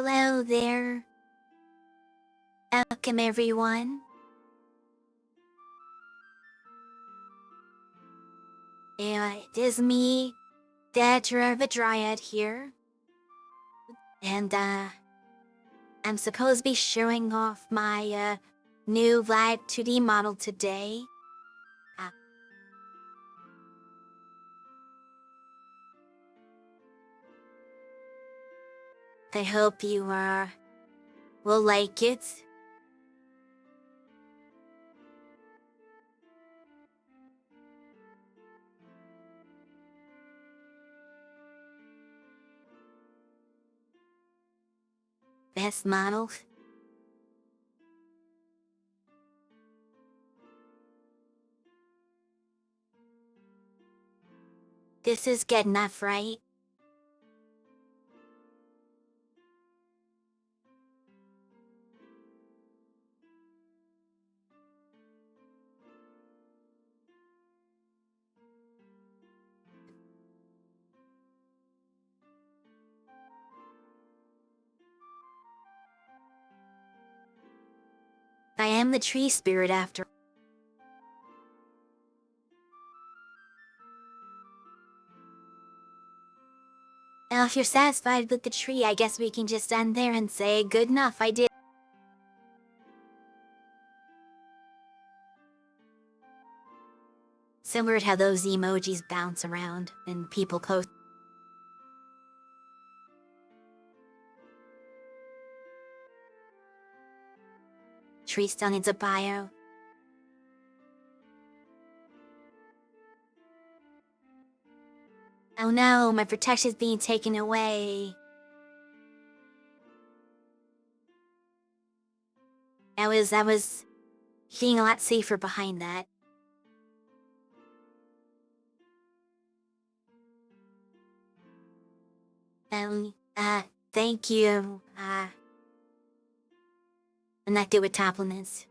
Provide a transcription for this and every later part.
Hello there. Welcome everyone. It is me, Deirdre the Dryad here. And I'm supposed to be showing off my new Live2D model today. I hope you will like it. Best model. This is good enough, right? I am the tree spirit after. Now, if you're satisfied with the tree, I guess we can just end there and say good enough. I did. So weird how those emojis bounce around and people post. Tree still needs a bio. Oh no, my protection's being taken away. I was feeling a lot safer behind that. Thank you. I'm not good with compliments.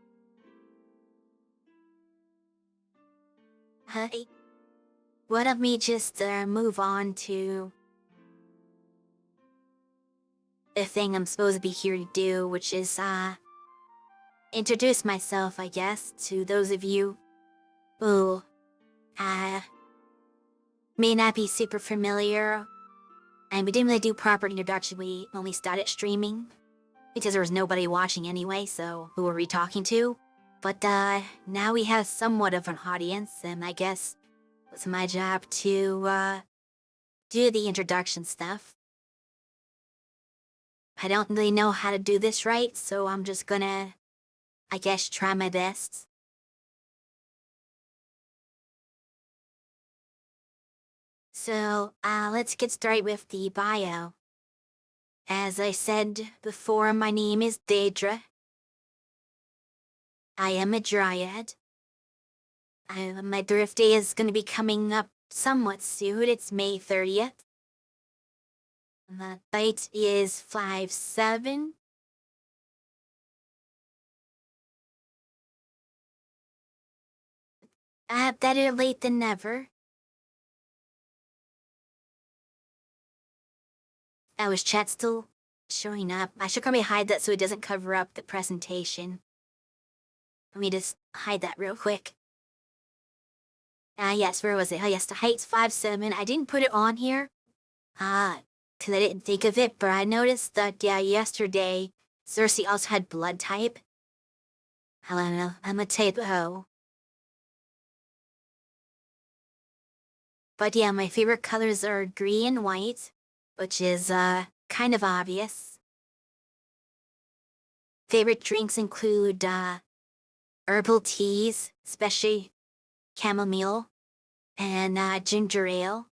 Hey, why don't we just move on to the thing I'm supposed to be here to do, which is introduce myself, I guess, to those of you who may not be super familiar. And we didn't really do proper introduction. We only started streaming because there was nobody watching anyway, so who were we talking to? But now we have somewhat of an audience, and I guess it's my job to do the introduction stuff. I don't really know how to do this right, so I'm just gonna, I guess, try my best. So, let's get started with the bio. As I said before, my name is Deirdre. I am a dryad. My birthday is gonna be coming up somewhat soon. It's May 30th. The height is 5'7". Better late than never. Was chat still showing up? I should probably hide that so it doesn't cover up the presentation. Let me just hide that real quick. Yes, where was it? Oh, yes, the height's 5'7". I didn't put it on here. Because I didn't think of it, but I noticed that, yesterday, Cersei also had blood type. I don't know, I'm a typo. But yeah, my favorite colors are green and white, which is, kind of obvious. Favorite drinks include, herbal teas, especially chamomile, and ginger ale.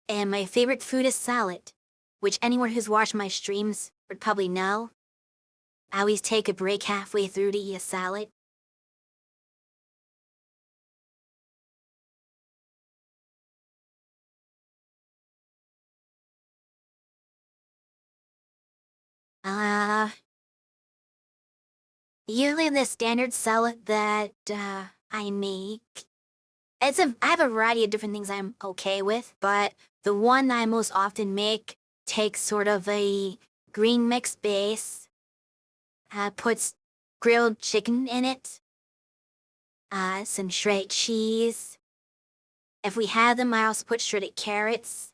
And my favorite food is salad, which anyone who's watched my streams would probably know. I always take a break halfway through to eat a salad. Usually the standard salad that, I make. I have a variety of different things I'm okay with, but the one I most often make takes sort of a green mixed base, puts grilled chicken in it, some shredded cheese. If we have them, I also put shredded carrots,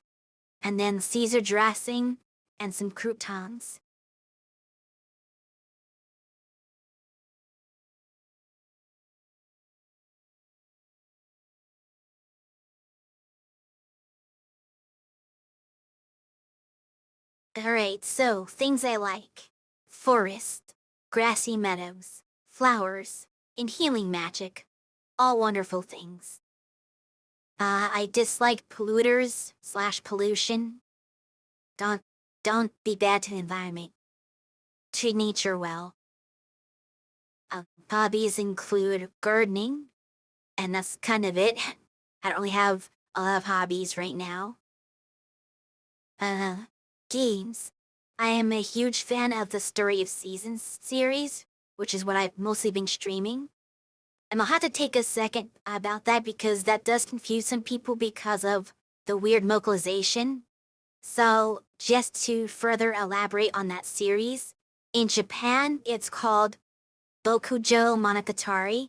and then Caesar dressing, and some croutons. Alright, so things I like. Forest, grassy meadows, flowers, and healing magic. All wonderful things. I dislike polluters/pollution. Don't, don't be bad to the environment. Treat nature well. Hobbies include gardening, and that's kind of it. I don't really have a lot of hobbies right now. Games. I am a huge fan of the Story of Seasons series, which is what I've mostly been streaming. And I'll have to take a second about that because that does confuse some people because of the weird localization. So, just to further elaborate on that series, in Japan, it's called Bokujo Monogatari,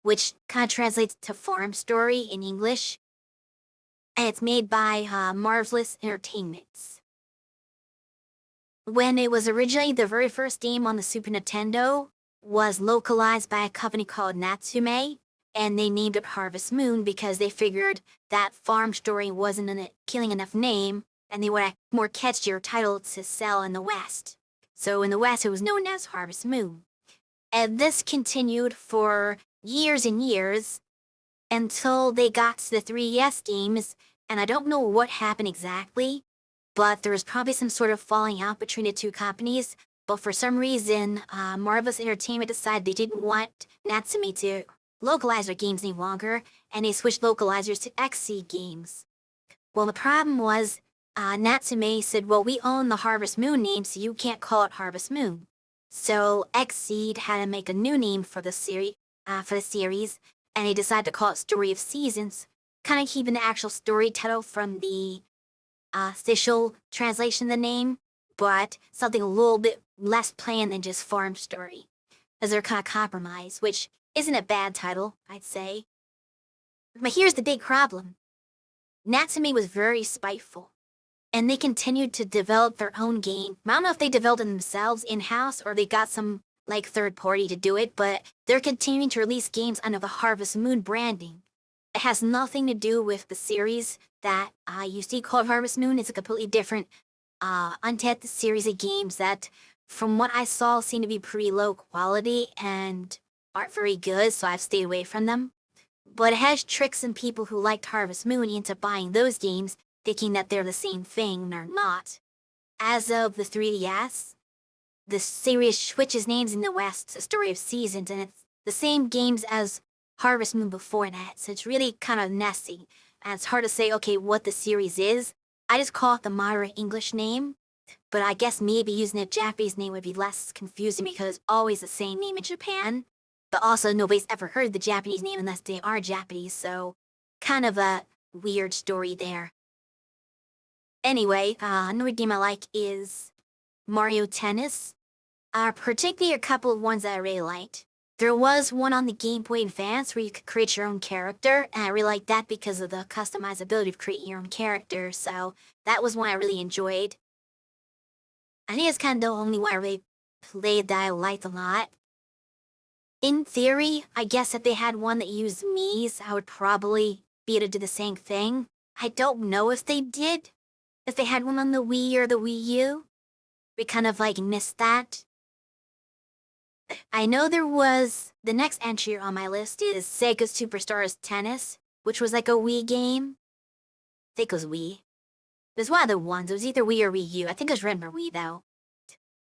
which kind of translates to farm story in English. And it's made by Marvelous Entertainments. When it was originally the very first game on the Super Nintendo, was localized by a company called Natsume, and they named it Harvest Moon because they figured that farm story wasn't a killing enough name, and they wanted a more catchier title to sell in the West. So in the West, it was known as Harvest Moon. And this continued for years and years until they got to the 3DS games, and I don't know what happened exactly, but there was probably some sort of falling out between the two companies. But for some reason, Marvelous Entertainment decided they didn't want Natsume to localize their games any longer, and they switched localizers to XSEED games. Well, the problem was, Natsume said, well, we own the Harvest Moon name, so you can't call it Harvest Moon. So XSEED had to make a new name for the series, and they decided to call it Story of Seasons, kind of keeping the actual story title from the official translation of the name, but something a little bit less plain than just farm story, as they're kind of compromised, which isn't a bad title, I'd say. But here's the big problem. Natsume was very spiteful, and they continued to develop their own game. I don't know if they developed it themselves in-house or they got some like third party to do it, but they're continuing to release games under the Harvest Moon branding. It has nothing to do with the series that you see called Harvest Moon. It's a completely different, untapped series of games that, from what I saw, seem to be pretty low quality and aren't very good, so I've stayed away from them. But it has tricked some people who liked Harvest Moon into buying those games, thinking that they're the same thing, and they're not. As of the 3DS, the series switches names in the West to Story of Seasons, and it's the same games as Harvest Moon before that, so it's really kind of messy, and it's hard to say, okay, what the series is. I just call it the moderate English name, but I guess maybe using a Japanese name would be less confusing because it's always the same name in Japan, but also nobody's ever heard the Japanese name unless they are Japanese, so kind of a weird story there. Anyway, another game I like is Mario Tennis. Particularly a couple of ones that I really liked. There was one on the Game Boy Advance where you could create your own character, and I really liked that because of the customizability of creating your own character, so that was one I really enjoyed. I think it's kind of the only one I really played that I liked a lot. In theory, I guess if they had one that used Mii's, I would probably be able to do the same thing. I don't know if they did. If they had one on the Wii or the Wii U. We kind of like missed that. I know there was, the next entry on my list is Sega Superstars Tennis, which was like a Wii game. I think it was Wii. It was one of the ones, it was either Wii or Wii U. I think it was written for Wii though.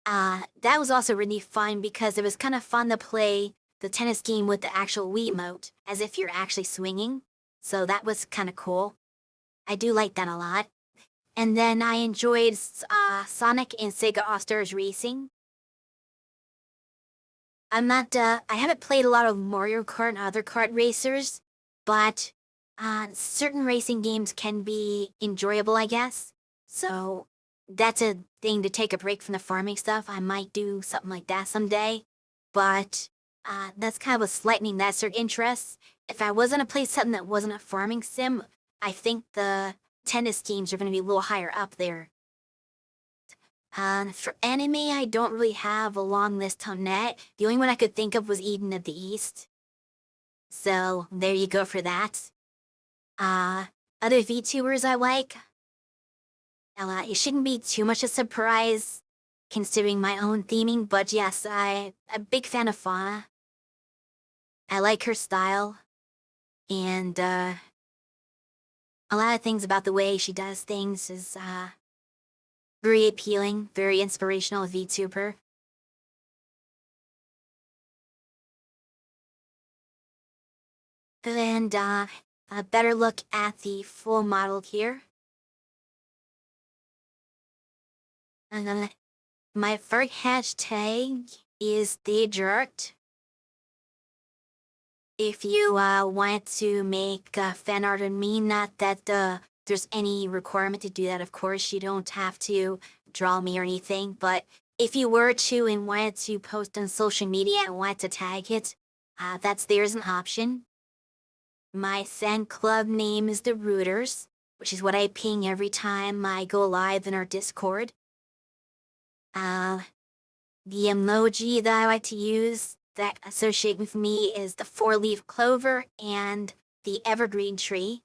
That was also really fun because it was kind of fun to play the tennis game with the actual Wiimote, as if you're actually swinging. So that was kind of cool. I do like that a lot. And then I enjoyed Sonic and Sega All-Stars Racing. I haven't played a lot of Mario Kart and other kart racers, but certain racing games can be enjoyable, I guess. So that's a thing to take a break from the farming stuff. I might do something like that someday. But that's kind of a slightly lesser interest. If I was going to play something that wasn't a farming sim, I think the tennis games are going to be a little higher up there. For anime, I don't really have a long list on that. The only one I could think of was Eden of the East. So there you go for that. Other VTubers I like. It shouldn't be too much a surprise considering my own theming, but yes, I'm a big fan of Fauna. I like her style, and a lot of things about the way she does things is very appealing, very inspirational VTuber. And a better look at the full model here. My first hashtag is Deirdre. If you want to make fan art of me, not that there's any requirement to do that, of course, you don't have to draw me or anything, but if you were to and wanted to post on social media and wanted to tag it, there's an option. My fan club name is the Rooters, which is what I ping every time I go live in our Discord. The emoji that I like to use that associate with me is the 4-leaf clover and the evergreen tree.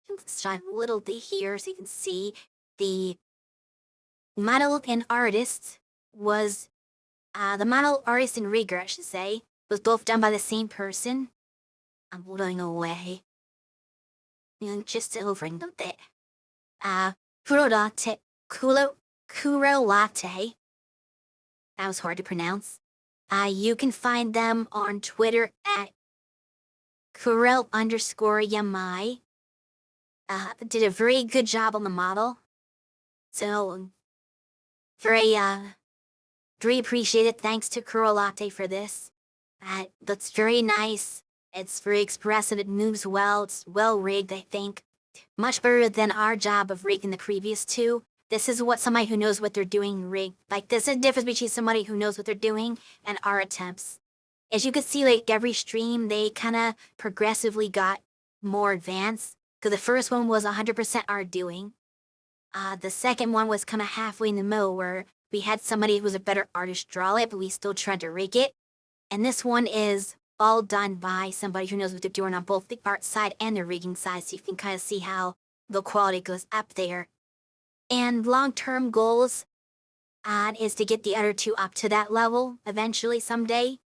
Let's shine a little bit here so you can see the model and artist was, the model, artist, and rigger, I should say, was both done by the same person. I'm blowing away. Just over a bit. Kuro Latte. That was hard to pronounce. You can find them on Twitter at Kurel_Yamai. Did a very good job on the model. So, very appreciated. Thanks to Kuro Latte for this. That's very nice. It's very expressive. It moves well. It's well rigged, I think. Much better than our job of rigging the previous two. This is what somebody who knows what they're doing rigged. Like, there's a difference between somebody who knows what they're doing and our attempts. As you can see, like, every stream, they kind of progressively got more advanced. Because the first one was 100% our doing. The second one was kind of halfway in the middle, where we had somebody who was a better artist draw it, but we still tried to rig it. And this one is all done by somebody who knows what they're doing on both the art side and the rigging side, so you can kind of see how the quality goes up there. And long-term goals is to get the other two up to that level eventually someday.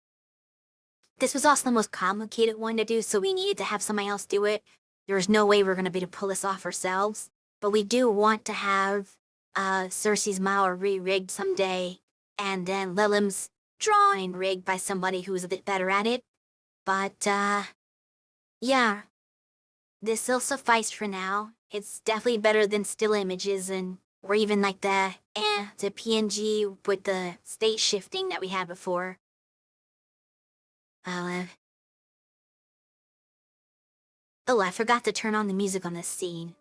This was also the most complicated one to do, so we needed to have somebody else do it. There's no way we're going to be able to pull this off ourselves. But we do want to have Cersei's Mao re-rigged someday, and then Lilim's drawing rigged by somebody who's a bit better at it. But, yeah. This will suffice for now. It's definitely better than still images or even like the PNG with the state shifting that we had before. Oh, I forgot to turn on the music on this scene.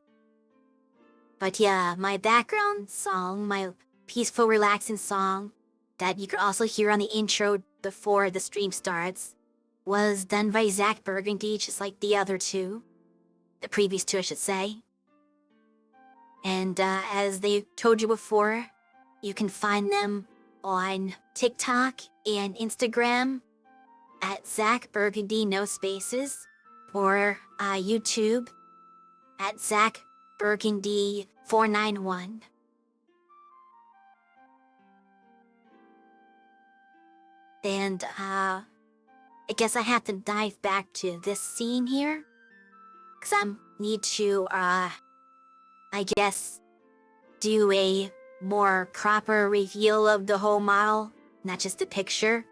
But yeah, my background song, my peaceful, relaxing song that you could also hear on the intro before the stream starts, was done by Zach Burgundy, just like the other two. The previous two, I should say. And as they told you before, you can find them on TikTok and Instagram at Zach Burgundy, no spaces, or YouTube at Zach Burgundy 491. And I guess I have to dive back to this scene here, because I need to I guess do a more proper reveal of the whole model, not just a picture.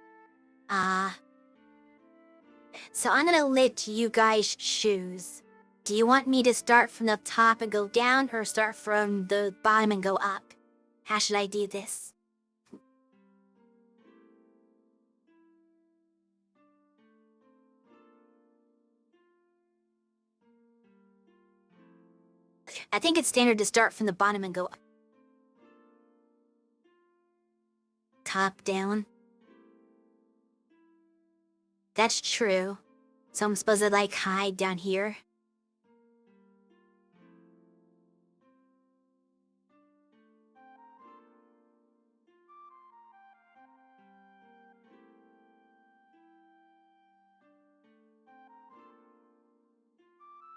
So I'm gonna let you guys choose. Do you want me to start from the top and go down, or start from the bottom and go up? How should I do this? I think it's standard to start from the bottom and go up. top down. That's true. So I'm supposed to, like, hide down here?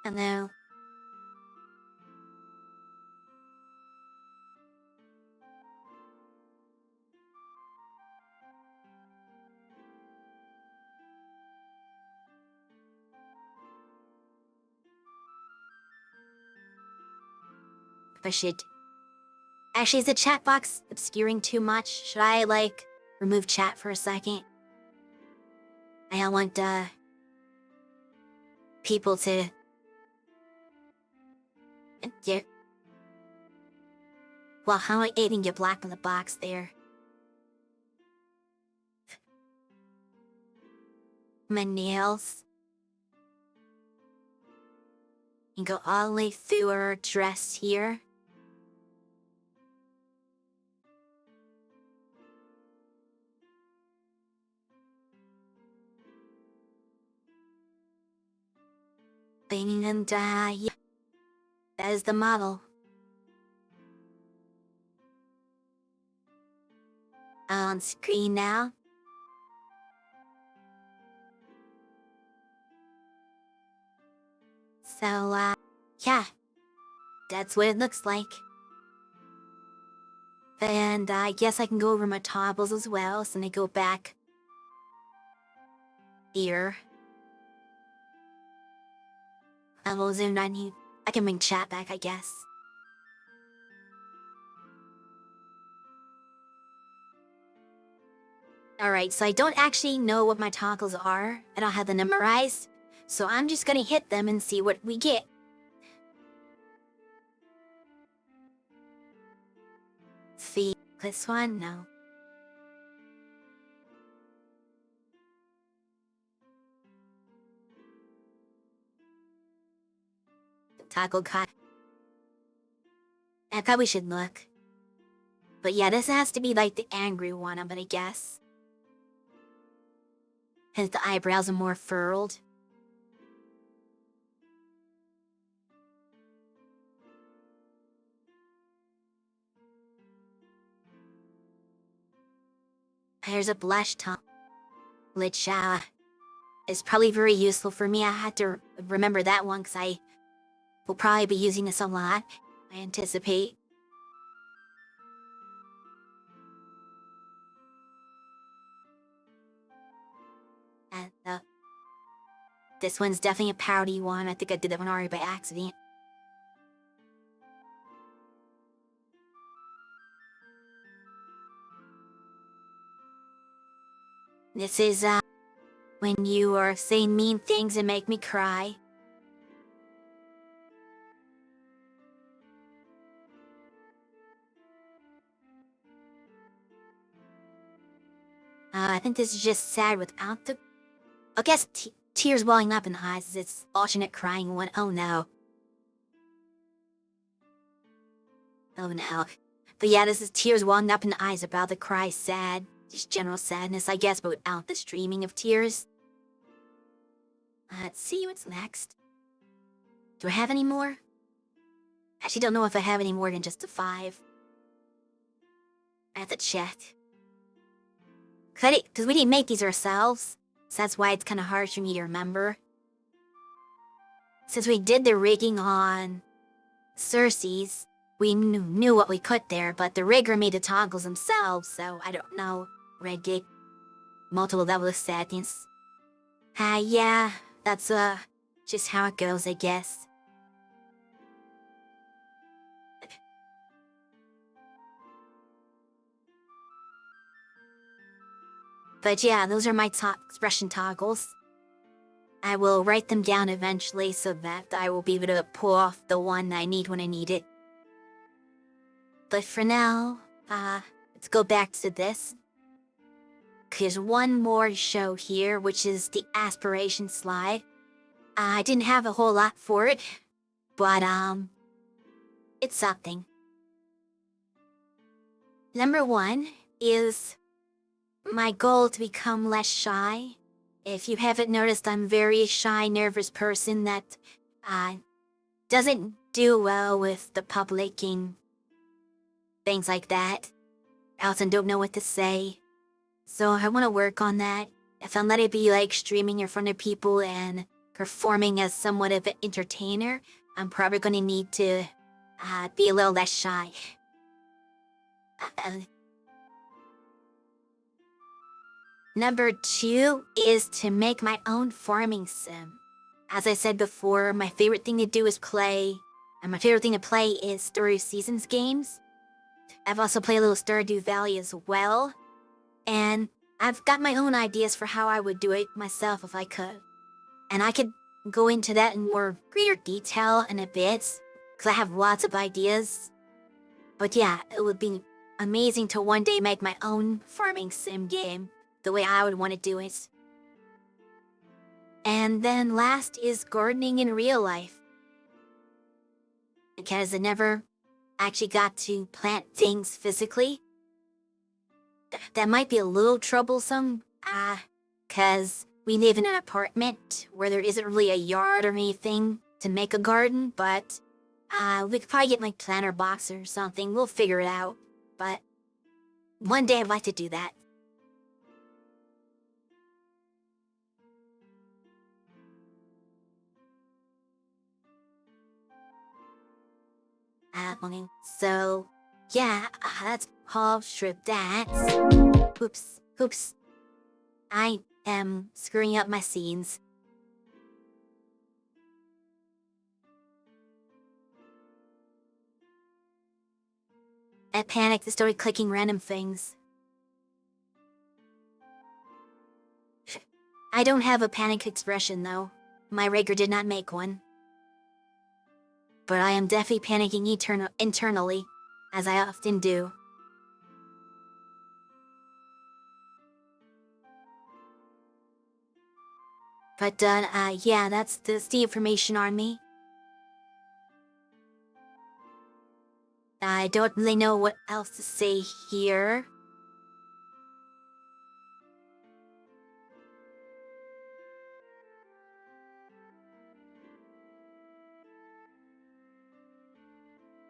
Hello. If I should... Actually, is the chat box obscuring too much? Should I, like, remove chat for a second? I don't want, people to... Yeah. Well, how am I aiding get black on the box there? My nails. And go all the way through her dress here. And, yeah. That is the model. On screen now. So, yeah. That's what it looks like. And I guess I can go over my toggles as well, so I go back here. I will zoom on you. I can bring chat back, I guess. Alright, so I don't actually know what my toggles are. I don't have them memorized. So I'm just gonna hit them and see what we get. See, this one? No. Toggle cut. I probably should look. But yeah, this has to be like the angry one, I'm gonna guess. His the eyebrows are more furrowed. There's a blush tone, which is probably very useful for me. I had to remember that one because I will probably be using this a lot, I anticipate. And this one's definitely a pouty one. I think I did that one already by accident. This is when you are saying mean things and make me cry. I think this is just sad without the... I guess tears welling up in the eyes is its alternate crying one. Oh no. Oh no. But yeah, this is tears welling up in the eyes about the cry sad. Just general sadness, I guess, but without the streaming of tears. Let's see what's next. Do I have any more? I actually don't know if I have any more than just a 5. I have to check. Because we didn't make these ourselves. So that's why it's kind of hard for me to remember. Since we did the rigging on Cersei's, we knew what we could there, but the rigger made the toggles themselves, so I don't know. Red gate. Multiple levels of sadness. Yeah, that's just how it goes, I guess. But yeah, those are my top expression toggles. I will write them down eventually so that I will be able to pull off the one I need when I need it. But for now, let's go back to this. There's one more to show here, which is the aspiration slide. I didn't have a whole lot for it, but it's something. Number 1 is my goal to become less shy. If you haven't noticed, I'm a very shy, nervous person that doesn't do well with the public and things like that. I also don't know what to say. So I want to work on that. If I'm letting it be like streaming in front of people and performing as somewhat of an entertainer, I'm probably going to need to be a little less shy. Number 2 is to make my own farming sim. As I said before, my favorite thing to do is play, and my favorite thing to play is Story of Seasons games. I've also played a little Stardew Valley as well, and I've got my own ideas for how I would do it myself if I could. And I could go into that in more greater detail in a bit, because I have lots of ideas. But yeah, it would be amazing to one day make my own farming sim game, the way I would want to do it. And then last is gardening in real life. Because I never actually got to plant things physically. That might be a little troublesome, cause we live in an apartment where there isn't really a yard or anything to make a garden, but we could probably get like planter box or something. We'll figure it out. But one day I'd like to do that. So yeah, that's all strip that. Oops. I am screwing up my scenes. I panicked and started clicking random things. I don't have a panic expression though. My rigger did not make one. But I am definitely panicking internally, as I often do. But yeah, that's the information on me. I don't really know what else to say here.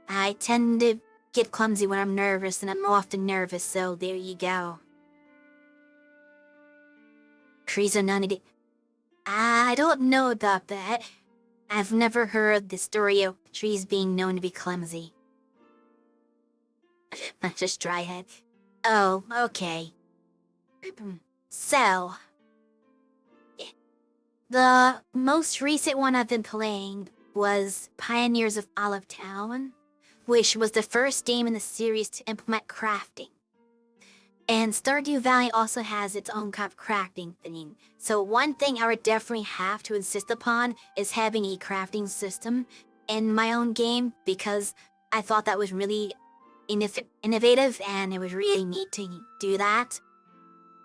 I tend to get clumsy when I'm nervous, and I'm often nervous, so there you go. Trees are none. I don't know about that. I've never heard the story of trees being known to be clumsy. Just dry head. Oh, okay. So, the most recent one I've been playing was Pioneers of Olive Town, which was the first game in the series to implement crafting. And Stardew Valley also has its own kind of crafting thing. So one thing I would definitely have to insist upon is having a crafting system in my own game, because I thought that was really innovative and it was really neat to do that.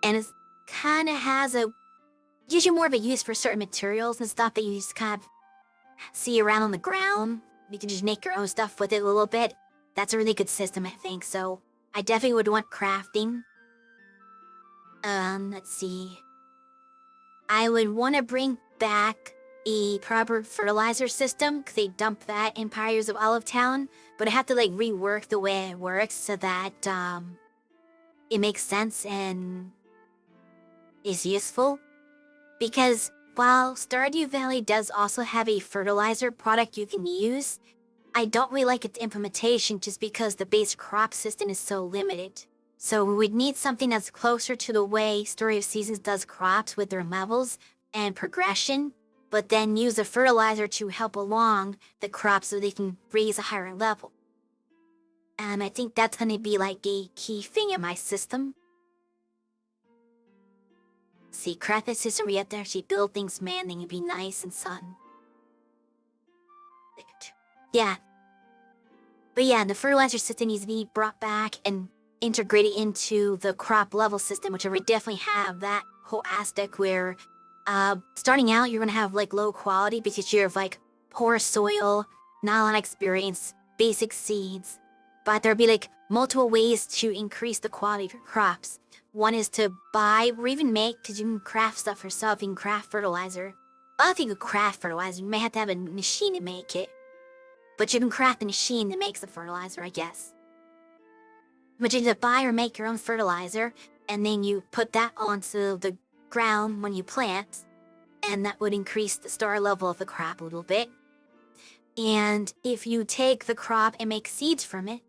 And it kind of has gives you more of a use for certain materials and stuff that you just kind of see around on the ground. You can just make your own stuff with it a little bit. That's a really good system, I think, so I definitely would want crafting. Let's see. I would want to bring back a proper fertilizer system, because they dump that in Pioneers of Olive Town, but I have to like rework the way it works so that it makes sense and is useful. Because while Stardew Valley does also have a fertilizer product you can use, I don't really like its implementation just because the base crop system is so limited. So we would need something that's closer to the way Story of Seasons does crops with their levels and progression, but then use a fertilizer to help along the crops so they can raise a higher level. I think that's gonna be like a key thing in my system. See, craft system where you have to actually build things manually and be nice and sun. Yeah. But yeah, the fertilizer system needs to be brought back and integrated into the crop level system, which I would definitely have that whole aspect where starting out you're gonna have like low quality because you have like poor soil, not a lot of experience, basic seeds. But there'll be like multiple ways to increase the quality of your crops. One is to buy or even make, because you can craft stuff yourself. You can craft fertilizer. Well, if you could craft fertilizer, you may have to have a machine to make it. But you can craft a machine that makes the fertilizer, I guess. But you need to buy or make your own fertilizer, and then you put that onto the ground when you plant, and that would increase the star level of the crop a little bit. And if you take the crop and make seeds from it,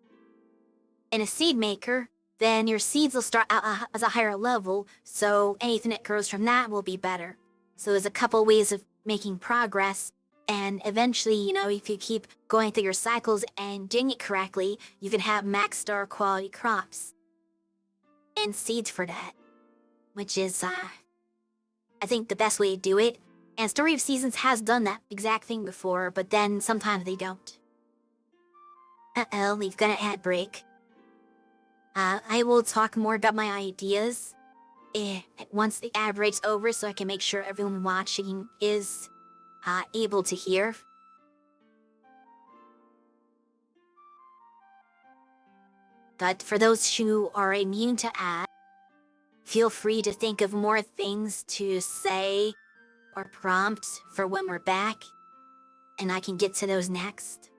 in a seed maker, then your seeds will start out as a higher level, so anything that grows from that will be better. So there's a couple ways of making progress, and eventually, if you keep going through your cycles and doing it correctly, you can have max star quality crops. And seeds for that, which is, I think, the best way to do it. And Story of Seasons has done that exact thing before, but then sometimes they don't. Uh-oh, we've got an ad break. I will talk more about my ideas once the ad break's over, so I can make sure everyone watching is able to hear. But for those who are immune to ads, feel free to think of more things to say or prompt for when we're back, and I can get to those next.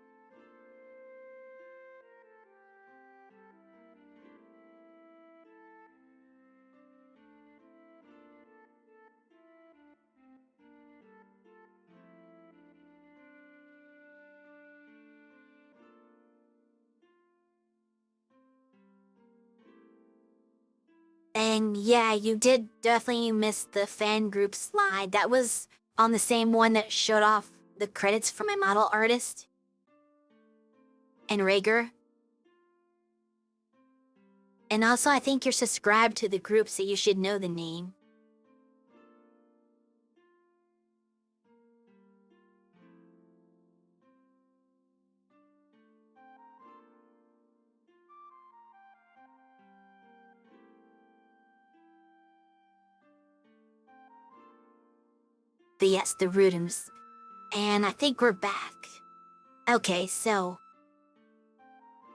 And yeah, you did definitely miss the fan group slide. That was on the same one that showed off the credits for my model artist and Rager. And also, I think you're subscribed to the group, so you should know the name. But yes, the Rudums. And I think we're back. Okay, so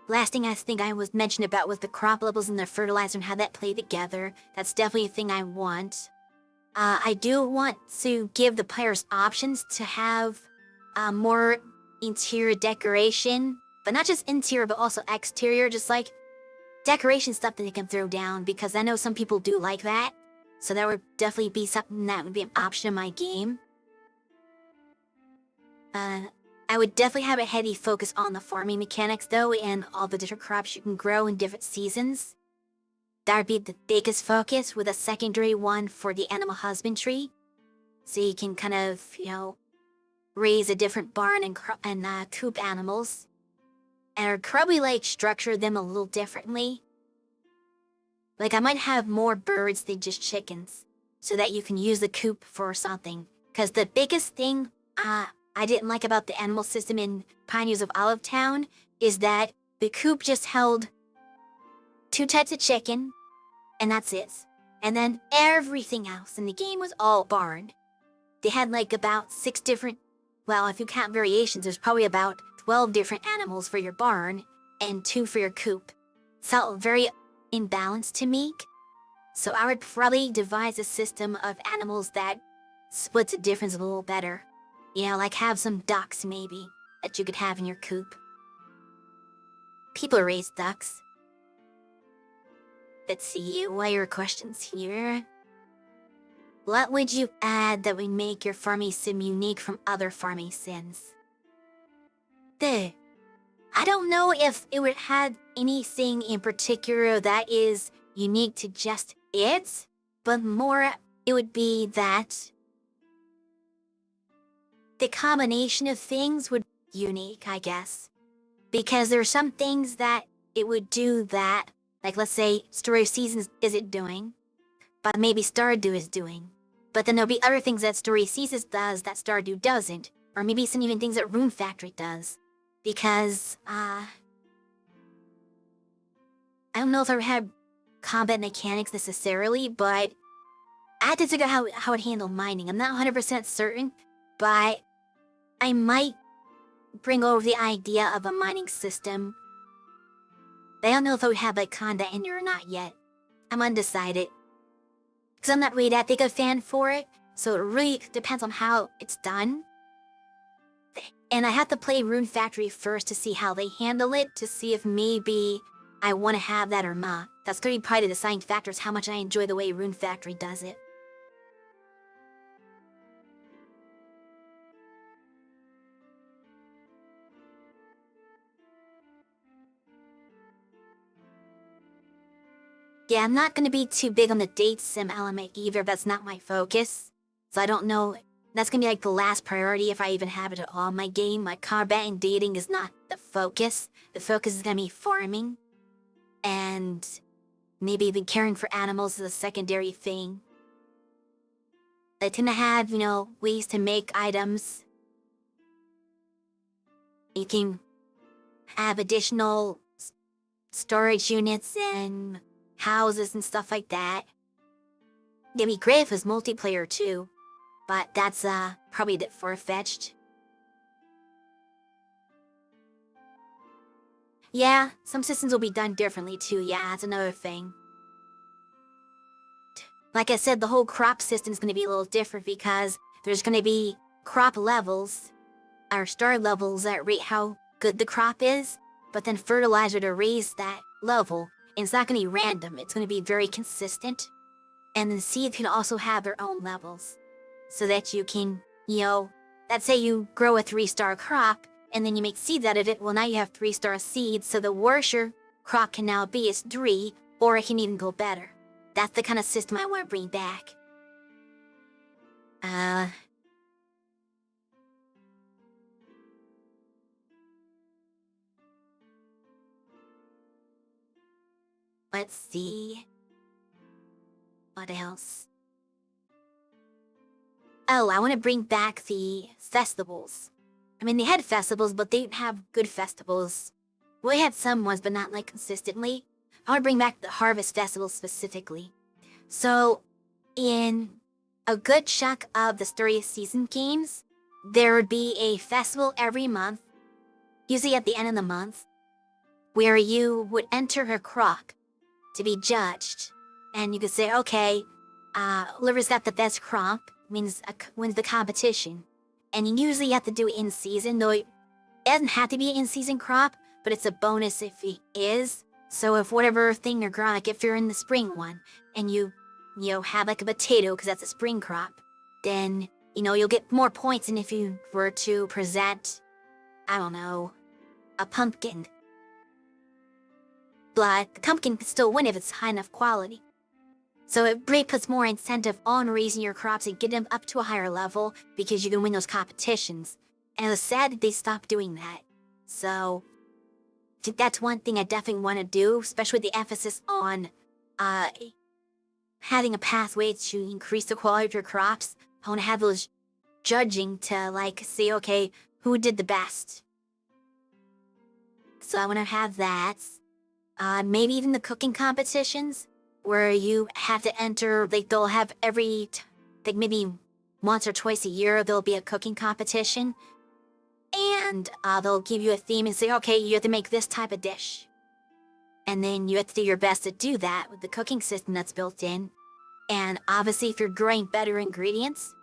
last thing I think I was mentioned about was the crop levels and the fertilizer and how that play together. That's definitely a thing I want. I do want to give the players options to have more interior decoration, but not just interior, but also exterior, just like decoration stuff that they can throw down, because I know some people do like that. So that would definitely be something that would be an option in my game. I would definitely have a heavy focus on the farming mechanics though, and all the different crops you can grow in different seasons. That would be the biggest focus, with a secondary one for the animal husbandry. So you can kind of, raise a different barn and coop animals. And I'd probably structure them a little differently. Like I might have more birds than just chickens, so that you can use the coop for something. Because the biggest thing I didn't like about the animal system in Pioneers of Olive Town is that the coop just held 2 types of chicken, and that's it. And then everything else in the game was all barn. They had about 6 different, well, if you count variations, there's probably about 12 different animals for your barn and 2 for your coop. It felt very imbalanced to me. So I would probably devise a system of animals that splits the difference a little better. Have some ducks maybe, that you could have in your coop. People raise ducks. Let's see, what are your questions here? What would you add that would make your farming sim unique from other farming sims? I don't know if it would have anything in particular that is unique to just it, but more it would be that the combination of things would be unique, I guess. Because there are some things that it would do that, let's say Story of Seasons isn't doing, but maybe Stardew is doing. But then there'll be other things that Story of Seasons does that Stardew doesn't, or maybe some even things that Rune Factory does. Because, I don't know if I would have combat mechanics necessarily, but I had to figure out how it handle mining. I'm not 100% certain, but I might bring over the idea of a mining system. I don't know if I would have combat in there or not yet. I'm undecided. Because I'm not really that big a fan for it, so it really depends on how it's done. And I have to play Rune Factory first to see how they handle it, to see if maybe I want to have that or not. That's going to be probably the deciding factor, is how much I enjoy the way Rune Factory does it. Yeah, I'm not going to be too big on the date sim element either. That's not my focus. So I don't know. That's going to be like the last priority if I even have it at all in my game. My combat and dating is not the focus. The focus is going to be farming. And maybe even caring for animals is a secondary thing. I tend to have, ways to make items. You can have additional storage units and houses and stuff like that. It'd be great if it was multiplayer too, but that's probably a bit far-fetched. Yeah, some systems will be done differently too, yeah, that's another thing. Like I said, the whole crop system is going to be a little different because there's going to be crop levels, or star levels that rate how good the crop is, but then fertilizer to raise that level. And it's not going to be random, it's going to be very consistent. And the seeds can also have their own levels. So that you can, let's say you grow a 3-star crop, and then you make seeds out of it, well now you have 3-star seeds, so the worse your crop can now be is 3, or it can even go better. That's the kind of system I want to bring back. Let's see. What else? Oh, I want to bring back the festivals. I mean, they had festivals, but they didn't have good festivals. Well, they had some ones, but not, consistently. I want to bring back the Harvest Festival specifically. So, in a good chunk of the Story Season games, there would be a festival every month, usually at the end of the month, where you would enter a crop to be judged. And you could say, okay, whoever's got the best crop wins the competition. And you usually have to do it in season, though it doesn't have to be an in-season crop, but it's a bonus if it is. So if whatever thing you're growing, if you're in the spring one, and you have a potato, because that's a spring crop, then, you'll get more points than if you were to present, I don't know, a pumpkin. But the pumpkin can still win if it's high enough quality. So it really puts more incentive on raising your crops and getting them up to a higher level because you can win those competitions. And it's sad that they stopped doing that. So I think that's one thing I definitely want to do, especially with the emphasis on having a pathway to increase the quality of your crops. I want to have those judging to see, okay, who did the best. So I want to have that. Maybe even the cooking competitions, where you have to enter, they'll have maybe once or twice a year, there'll be a cooking competition. And they'll give you a theme and say, okay, you have to make this type of dish. And then you have to do your best to do that with the cooking system that's built in. And obviously, if you're growing better ingredients,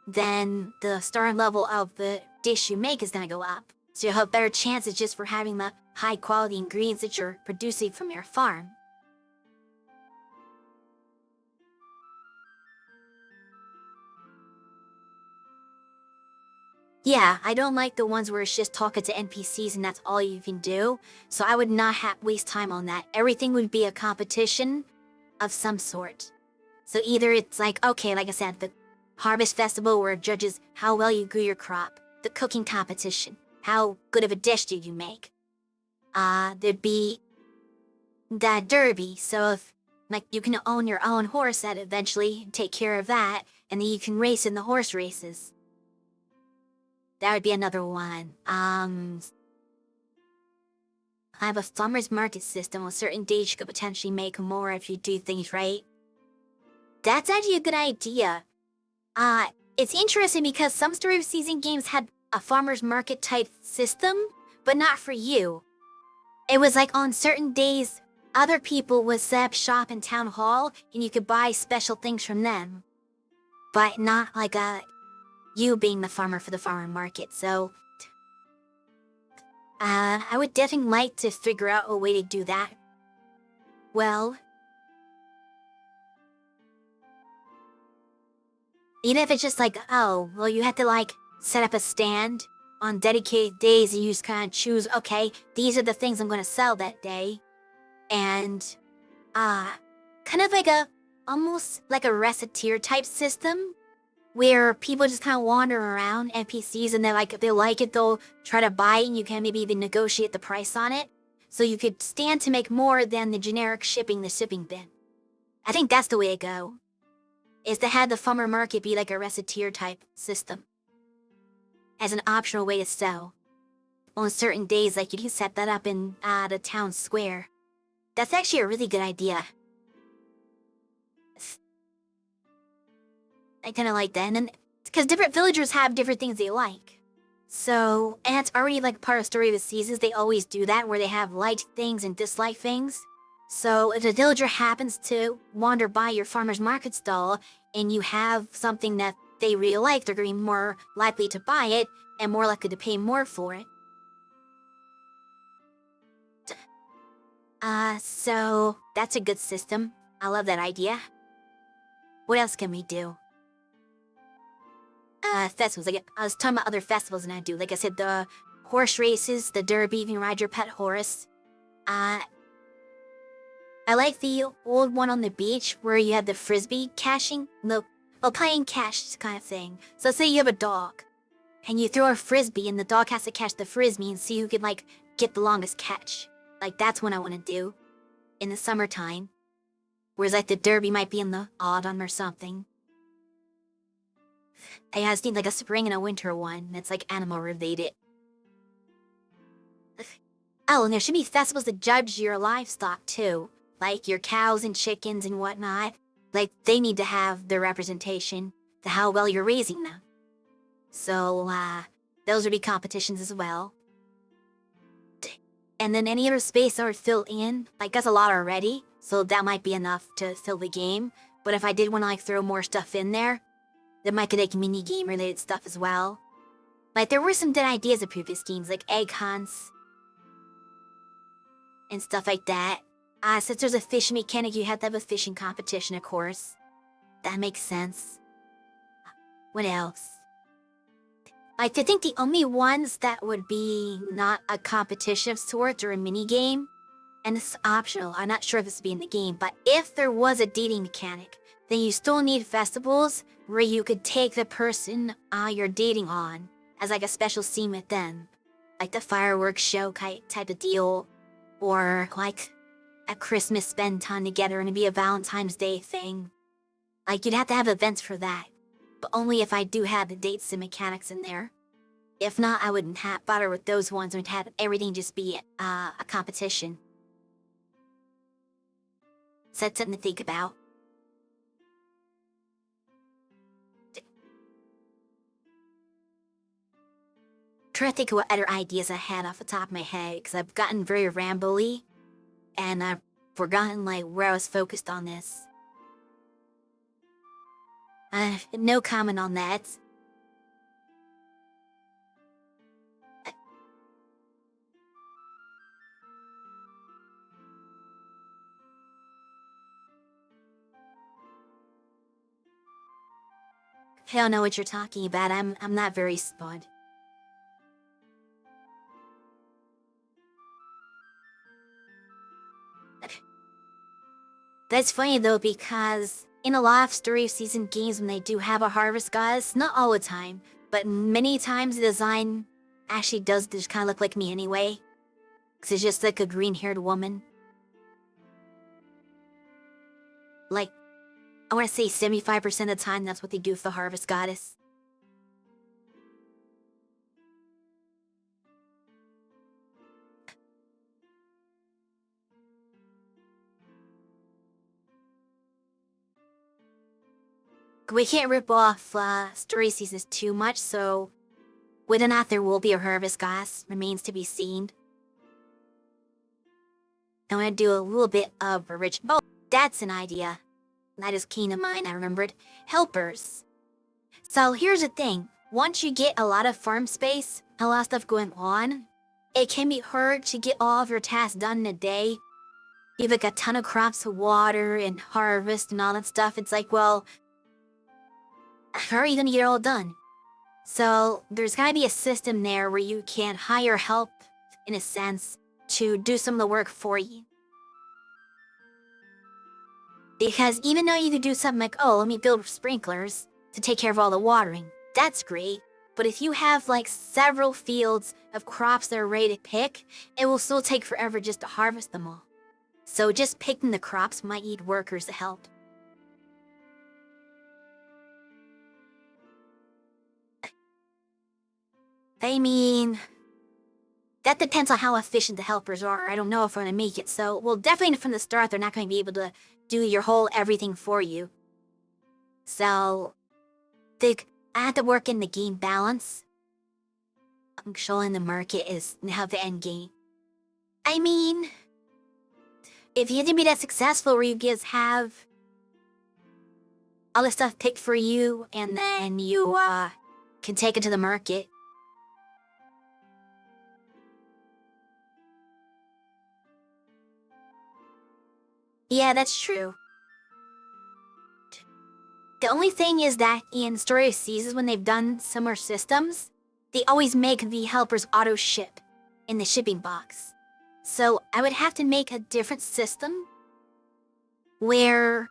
then the star level of the dish you make is going to go up. So you'll have better chances just for having the high quality ingredients that you're producing from your farm. Yeah, I don't like the ones where it's just talking to NPCs and that's all you can do. So I would not waste time on that. Everything would be a competition of some sort. So either it's okay, like I said, the Harvest Festival where it judges how well you grew your crop. The cooking competition. How good of a dish did you make? There'd be the derby. So if, you can own your own horse that eventually take care of that. And then you can race in the horse races. That would be another one. I have a farmer's market system. On certain days you could potentially make more if you do things right. That's actually a good idea. It's interesting because some Story of Season games had a farmer's market type system, but not for you. It was on certain days Other people would set up shop in town hall, and you could buy special things from them. But not like you being the farmer for the farmer market, so... I would definitely like to figure out a way to do that. Well... even if it's just like, oh, well, you have to, like, set up a stand on dedicated days and you just kind of choose, okay, these are the things I'm going to sell that day. And, kind of like almost like a receteer type system where people just kind of wander around NPCs and they're like, if they like it, they'll try to buy it and you can maybe even negotiate the price on it. So you could stand to make more than the generic shipping bin. I think that's the way to go. Is to have the farmer market be like a receteer type system. As an optional way to sell. On certain days, like you can set that up in the town square. That's actually a really good idea. I kind of like that, and then because different villagers have different things they like. So, and it's already like part of Story of the Seasons. They always do that, where they have liked things and disliked things. So, if a villager happens to wander by your farmer's market stall, and you have something that they really like, they're going to be more likely to buy it, and more likely to pay more for it. So, that's a good system. I love that idea. What else can we do? Festivals. Like, I was talking about other festivals and I do. Like I said, the horse races, the derby, you can ride your pet horse. I like the old one on the beach where you had the frisbee caching. Playing cash kind of thing. So say you have a dog, and you throw a frisbee and the dog has to catch the frisbee and see who can, like, get the longest catch. Like, that's what I want to do. In the summertime. Whereas, like, the derby might be in the autumn or something. I just need, like, a spring and a winter one that's, like, animal-related. Oh, and there should be festivals that judge your livestock, too. Like, your cows and chickens and whatnot. Like, they need to have their representation to how well you're raising them. So, those would be competitions as well. And then any other space I would fill in, like, that's a lot already, so that might be enough to fill the game. But if I did want to, like, throw more stuff in there, that might get, like, mini-game related stuff as well. Like, there were some good ideas of previous games, like egg hunts, and stuff like that. Since there's a fishing mechanic, you have to have a fishing competition, of course. That makes sense. What else? I think the only ones that would be not a competition of sorts or a mini-game, and it's optional, I'm not sure if this would be in the game, but if there was a dating mechanic, then you still need festivals where you could take the person you're dating on as like a special scene with them. Like the fireworks show type of deal, or like at Christmas spend time together and it'd be a Valentine's Day thing. Like, you'd have to have events for that, but only if I do have the dates and mechanics in there. If not, I wouldn't bother with those ones. I'd have everything just be a competition. So that's something to think about. Trying to think of what other ideas I had off the top of my head, because I've gotten very rambly, and I've forgotten, like, where I was focused on this. No comment on that. I don't know what you're talking about. I'm not very smart. That's funny though, because in a lot of Story of Season games, when they do have a harvest goddess, not all the time, but many times the design actually does just kind of look like me anyway. Because it's just like a green-haired woman. Like, I want to say 75% of the time that's what they do for the harvest goddess. We can't rip off Story Seasons too much, so whether or not there will be a harvest goddess remains to be seen. I want to do a little bit of original. Oh, that's an idea. That is keen to mine, I remembered. Helpers. So here's the thing. Once you get a lot of farm space, a lot of stuff going on, it can be hard to get all of your tasks done in a day. You have like a ton of crops to water and harvest and all that stuff. It's like, well, how are you gonna get it all done? So there's gotta be a system there where you can hire help, in a sense, to do some of the work for you. Because even though you could do something like, oh, let me build sprinklers to take care of all the watering, that's great. But if you have like several fields of crops that are ready to pick, it will still take forever just to harvest them all. So just picking the crops might need workers to help. I mean, that depends on how efficient the helpers are. I don't know if we're gonna make it, so, well, definitely from the start, they're not gonna be able to do your whole everything for you. So, I have to work in the game balance. Controlling the market is now the end game. I mean, if you can be that successful where you just have all the stuff picked for you, and then you, can take it to the market. Yeah, that's true. The only thing is that in Story of Seasons, when they've done similar systems, they always make the helpers auto-ship in the shipping box. So I would have to make a different system where,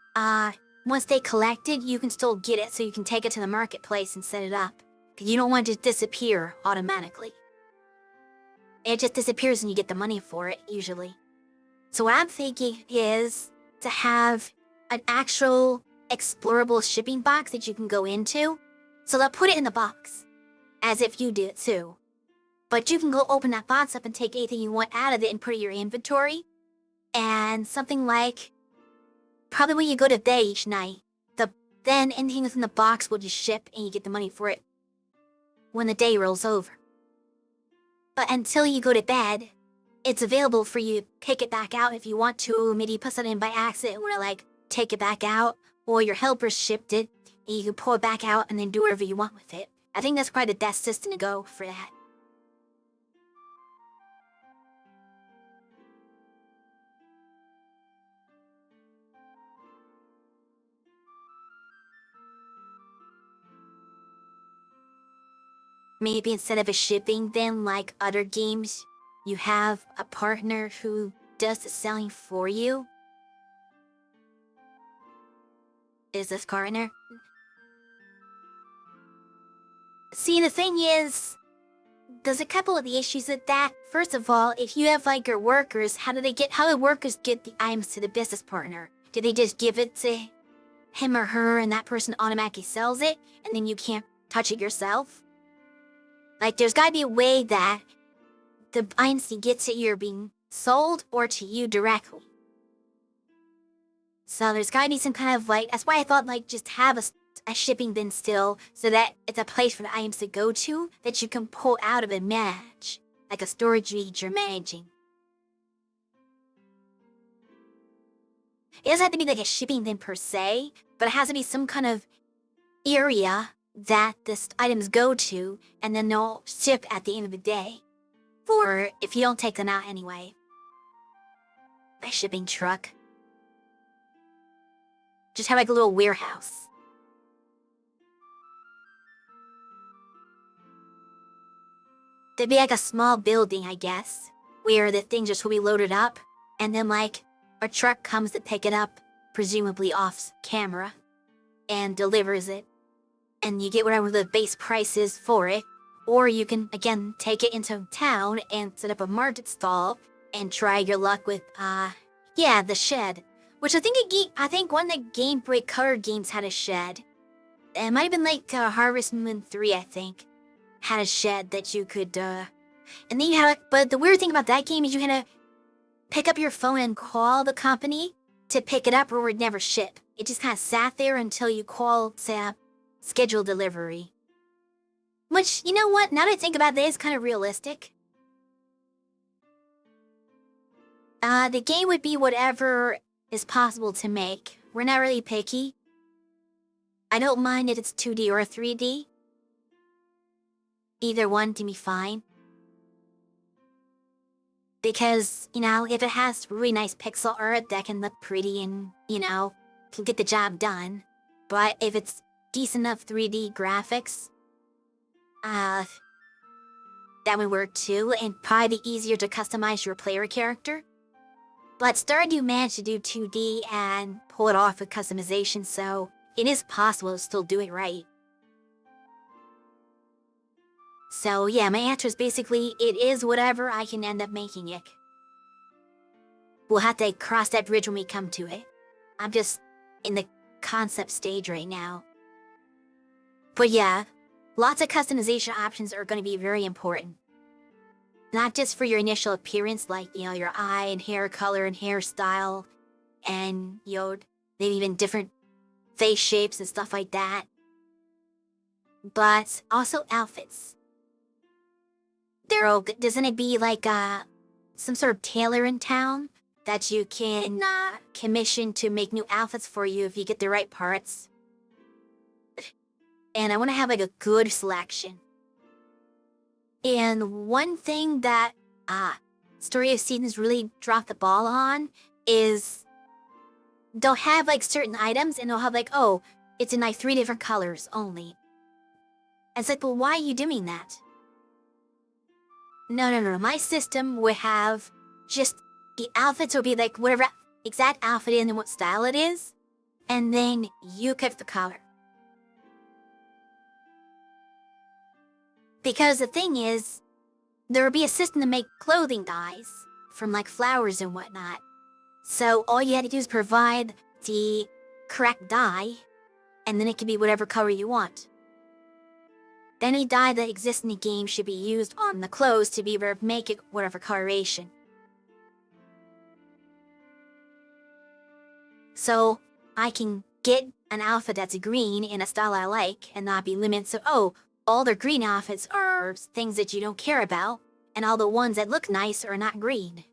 once they collect it, you can still get it so you can take it to the marketplace and set it up. Because you don't want it to disappear automatically. It just disappears and you get the money for it, usually. So what I'm thinking is to have an actual explorable shipping box that you can go into. So they'll put it in the box, as if you did it too. But you can go open that box up and take anything you want out of it and put it in your inventory. And something like, probably when you go to bed each night, then anything that's in the box will just ship and you get the money for it when the day rolls over. But until you go to bed, it's available for you to pick it back out if you want to. Maybe you put something in by accident or like take it back out, or your helpers shipped it and you can pull it back out and then do whatever you want with it. I think that's probably the best system to go for that. Maybe instead of a shipping, then like other games, you have a partner who does the selling for you. Is this partner? See, the thing is, there's a couple of the issues with that. First of all, if you have like your workers, how do the workers get the items to the business partner? Do they just give it to him or her and that person automatically sells it and then you can't touch it yourself? Like, there's gotta be a way that the items you get to either being sold or to you directly. So there's gotta be some kind of like, that's why I thought like just have a shipping bin still so that it's a place for the items to go to that you can pull out of and manage. Like a storage unit you're managing. It doesn't have to be like a shipping bin per se, but it has to be some kind of area that the items go to, and then they'll ship at the end of the day. Or if you don't take them out anyway. A shipping truck. Just have like a little warehouse. There'd be like a small building, I guess, where the things just will be loaded up, and then like a truck comes to pick it up, presumably off camera, and delivers it. And you get whatever the base price is for it. Or you can, again, take it into town and set up a market stall and try your luck with, the shed. Which I think one of the Game Boy Color games had a shed. It might have been like Harvest Moon 3, I think. Had a shed that you could, and then you had, but the weird thing about that game is you had to pick up your phone and call the company to pick it up or it would never ship. It just kind of sat there until you called, say, schedule delivery. Which, you know what, now that I think about it, it's kind of realistic. The game would be whatever is possible to make. We're not really picky. I don't mind if it's 2D or 3D. Either one to be fine. Because, if it has really nice pixel art that can look pretty and, can get the job done. But if it's decent enough 3D graphics, that would work too, and probably be easier to customize your player character. But Stardew managed to do 2D and pull it off with customization, so it is possible to still do it right. So yeah, my answer is basically, it is whatever I can end up making it. We'll have to cross that bridge when we come to it. I'm just in the concept stage right now. But yeah, lots of customization options are going to be very important. Not just for your initial appearance, like, your eye and hair color and hairstyle, and, maybe even different face shapes and stuff like that. But also outfits. Doesn't it be like some sort of tailor in town that you can commission to make new outfits for you if you get the right parts? And I want to have like a good selection. And one thing that Story of Seasons really dropped the ball on is they'll have like certain items and they'll have like, oh, it's in like 3 different colors only. And it's like, well, why are you doing that? No. My system would have just the outfits will be like whatever exact outfit and what style it is, and then you pick the color. Because the thing is, there would be a system to make clothing dyes from like flowers and whatnot. So all you had to do is provide the correct dye, and then it can be whatever color you want. Any dye that exists in the game should be used on the clothes to be able to make it whatever coloration. So I can get an outfit that's green in a style I like and not be limited. So, all the green outfits are things that you don't care about, and all the ones that look nice are not green.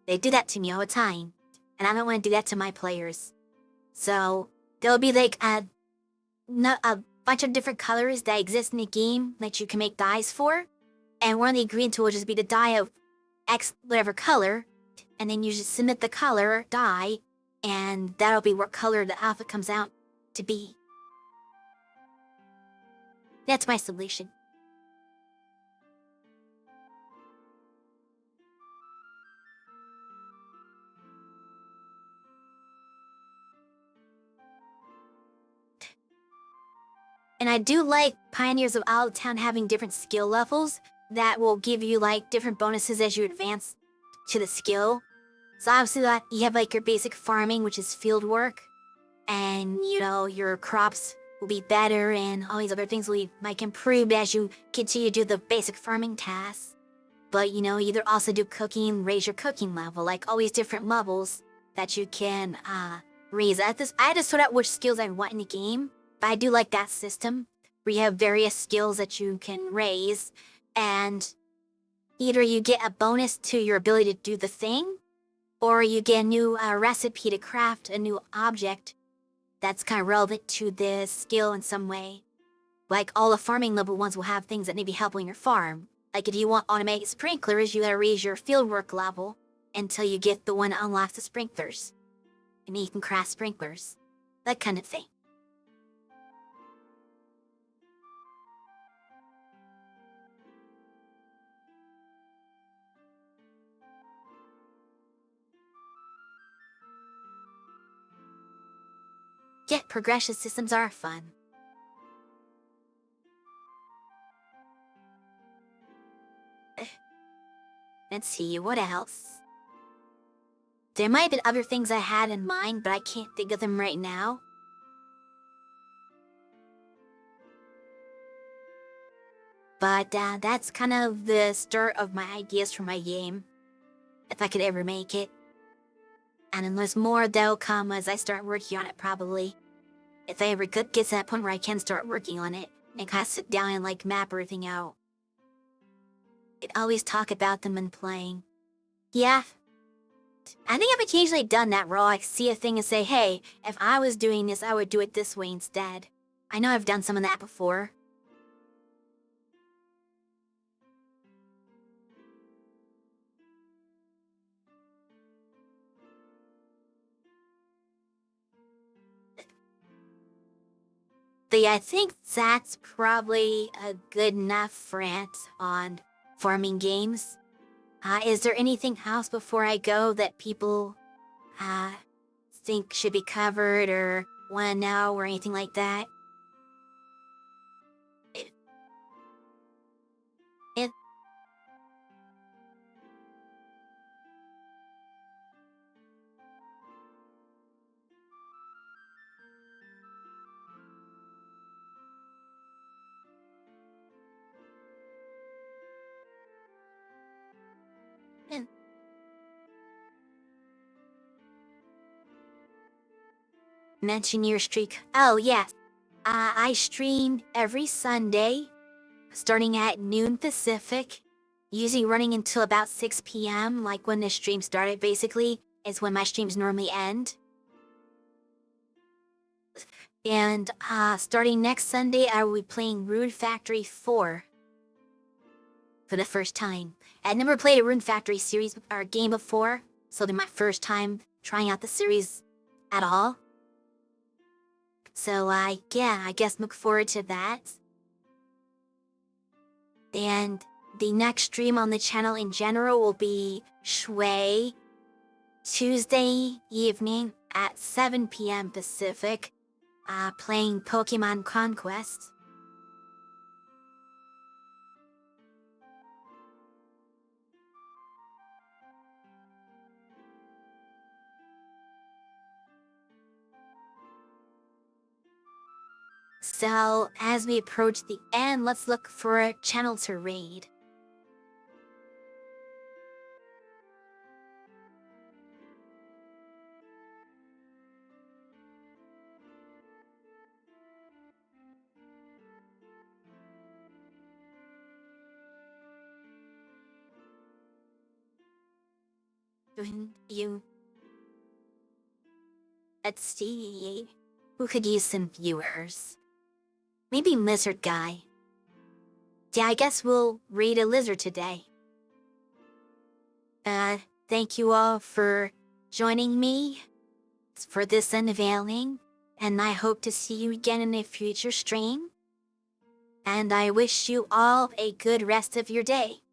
They do that to me all the time, and I don't want to do that to my players. So there'll be like a bunch of different colors that exist in the game that you can make dyes for, and one of the ingredients will just be the dye of X whatever color, and then you just submit the color dye, and that'll be what color the outfit comes out to be. That's my solution. And I do like Pioneers of Town having different skill levels that will give you like different bonuses as you advance to the skill. So obviously you have like your basic farming, which is field work, and your crops will be better, and all these other things will might improve as you continue to do the basic farming tasks. But you either also do cooking, raise your cooking level, like all these different levels that you can raise. I had to sort out which skills I want in the game, but I do like that system where you have various skills that you can raise, and either you get a bonus to your ability to do the thing, or you get a new recipe to craft a new object that's kind of relevant to this skill in some way. Like all the farming level ones will have things that may be helping your farm. Like if you want automatic sprinklers, you gotta raise your fieldwork level until you get the one that unlocks the sprinklers. And then you can craft sprinklers. That kind of thing. Yet progression systems are fun. Let's see, what else? There might have been other things I had in mind, but I can't think of them right now. But that's kind of the start of my ideas for my game, if I could ever make it. And then there's more that'll come as I start working on it, probably. If I ever get to that point where I can start working on it, and kind of sit down and like map everything out. I'd always talk about them when playing. Yeah, I think I've occasionally done that where I'll like see a thing and say, hey, if I was doing this, I would do it this way instead. I know I've done some of that before. But yeah, I think that's probably a good enough rant on farming games. Is there anything else before I go that people uh, think should be covered or want to know or anything like that? It, it, it, mention your streak. Oh, yes. I stream every Sunday, starting at noon Pacific, usually running until about 6 p.m., like when the stream started, basically, is when my streams normally end. And starting next Sunday, I will be playing Rune Factory 4 for the first time. I'd never played a Rune Factory series or game before, so it'll be my first time trying out the series at all. So, yeah, I guess look forward to that. And the next stream on the channel in general will be Shui, Tuesday evening at 7 p.m. Pacific, playing Pokemon Conquest. So, as we approach the end, let's look for a channel to raid. Let's see. Who could use some viewers? Maybe Lizard Guy. Yeah, I guess we'll raid a lizard today. Thank you all for joining me for this unveiling, and I hope to see you again in a future stream. And I wish you all a good rest of your day.